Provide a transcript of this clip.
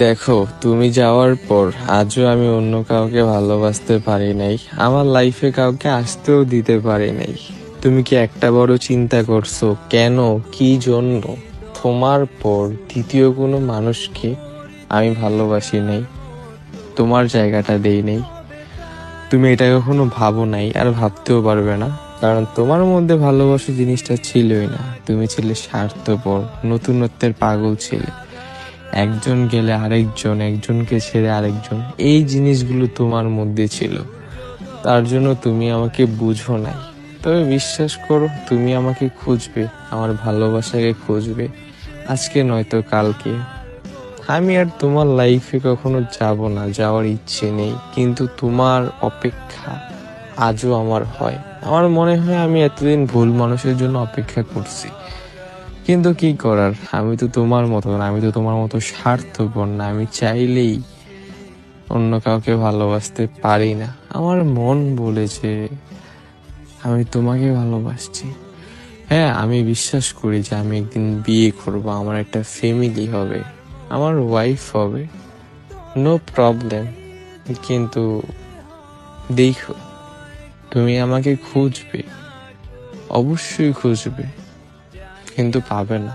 দেখো, তুমি যাওয়ার পর আজও আমি অন্য কাউকে ভালোবাসতে পারি নাই, আমার লাইফে কাউকে আসতেও দিতে পারি নাই। তুমি কি একটা বড় চিন্তা করছো কেন, কি জন্য তোমার পর দ্বিতীয় কোনো মানুষকে আমি ভালোবাসি নাই, তোমার জায়গাটা দেই নাই? তুমি এটা কখনো ভাবো নাই, আর ভাবতেও পারবে না, কারণ তোমার মধ্যে ভালোবাসা জিনিসটা ছিলই না। তুমি ছিলে স্বার্থপর, নতুনত্বের পাগল ছিলে। একজন গেলে আরেকজন, একজনকে ছেড়ে আরেকজন, এই জিনিসগুলো তোমার মধ্যে ছিল। তার জন্য তুমি আমাকে বুঝো নাই। তবে বিশ্বাস করো, তুমি আমাকে খুঁজবে, আমার ভালোবাসাকে খুঁজবে, আজকে নয়তো কালকে। আমি আর তোমার লাইফে কখনো যাব না, যাওয়ার ইচ্ছে নেই, কিন্তু তোমার অপেক্ষা আজও আমার হয়। আমার মনে হয় আমি এতদিন ভুল মানুষের জন্য অপেক্ষা করছি, কিন্তু কি করার, আমি তো তোমার মতো না, আমি তো তোমার মতো স্বার্থপর না। আমি চাইলেই অন্য কাউকে ভালোবাসতে পারি না। আমার মন বলেছে আমি তোমাকে ভালোবাসছি। হ্যাঁ, আমি বিশ্বাস করি যে আমি একদিন বিয়ে করব, আমার একটা ফ্যামিলি হবে, আমার ওয়াইফ হবে, নো প্রবলেম। কিন্তু দেখো, তুমি আমাকে খুঁজবে, অবশ্যই খুঁজবে, কিন্তু পাবে না।